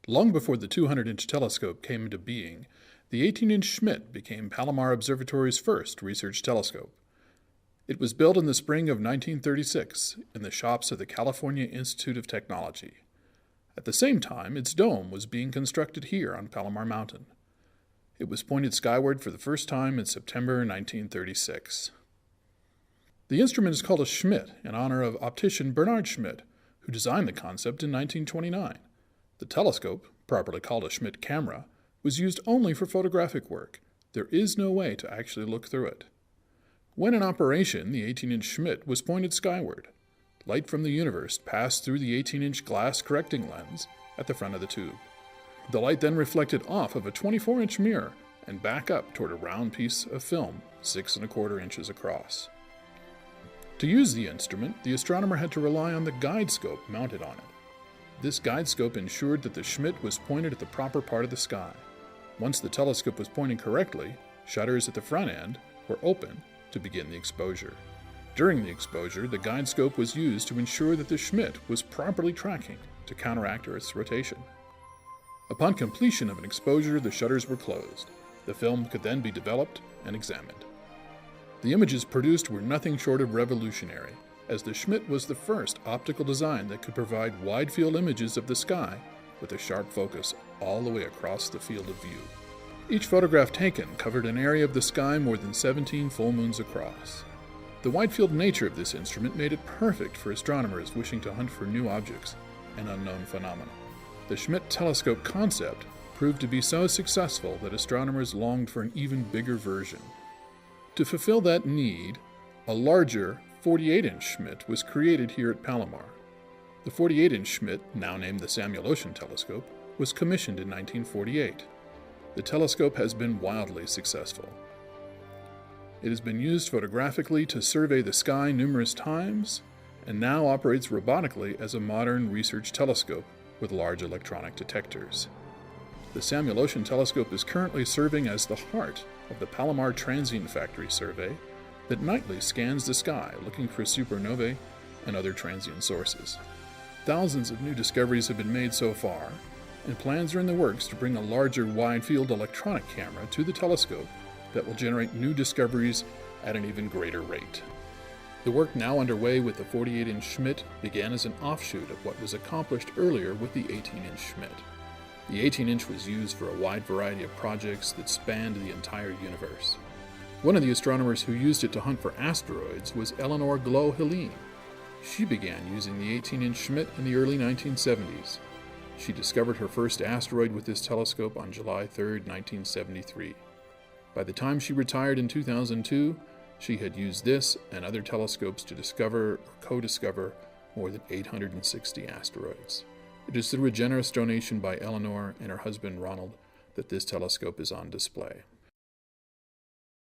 Long before the 200-inch telescope came into being, the 18-inch Schmidt became Palomar Observatory's first research telescope. It was built in the spring of 1936 in the shops of the California Institute of Technology. At the same time, its dome was being constructed here on Palomar Mountain. It was pointed skyward for the first time in September 1936. The instrument is called a Schmidt in honor of optician Bernard Schmidt, who designed the concept in 1929. The telescope, properly called a Schmidt camera, was used only for photographic work. There is no way to actually look through it. When in operation, the 18-inch Schmidt was pointed skyward. Light from the universe passed through the 18-inch glass correcting lens at the front of the tube. The light then reflected off of a 24-inch mirror and back up toward a round piece of film 6 1/4 inches across. To use the instrument, the astronomer had to rely on the guide scope mounted on it. This guide scope ensured that the Schmidt was pointed at the proper part of the sky. Once the telescope was pointing correctly, shutters at the front end were open to begin the exposure. During the exposure, the guide scope was used to ensure that the Schmidt was properly tracking to counteract Earth's rotation. Upon completion of an exposure, the shutters were closed. The film could then be developed and examined. The images produced were nothing short of revolutionary, as the Schmidt was the first optical design that could provide wide-field images of the sky with a sharp focus all the way across the field of view. Each photograph taken covered an area of the sky more than 17 full moons across. The wide-field nature of this instrument made it perfect for astronomers wishing to hunt for new objects and unknown phenomena. The Schmidt telescope concept proved to be so successful that astronomers longed for an even bigger version. To fulfill that need, a larger 48-inch Schmidt was created here at Palomar. The 48-inch Schmidt, now named the Samuel Oschin Telescope, was commissioned in 1948. The telescope has been wildly successful. It has been used photographically to survey the sky numerous times, and now operates robotically as a modern research telescope with large electronic detectors. The Samuel Oschin Telescope is currently serving as the heart of the Palomar Transient Factory survey that nightly scans the sky looking for supernovae and other transient sources. Thousands of new discoveries have been made so far, and plans are in the works to bring a larger wide-field electronic camera to the telescope that will generate new discoveries at an even greater rate. The work now underway with the 48-inch Schmidt began as an offshoot of what was accomplished earlier with the 18-inch Schmidt. The 18-inch was used for a wide variety of projects that spanned the entire universe. One of the astronomers who used it to hunt for asteroids was Eleanor Glow Helin. She began using the 18-inch Schmidt in the early 1970s. She discovered her first asteroid with this telescope on July 3, 1973. By the time she retired in 2002, she had used this and other telescopes to discover or co-discover more than 860 asteroids. It is through a generous donation by Eleanor and her husband Ronald that this telescope is on display.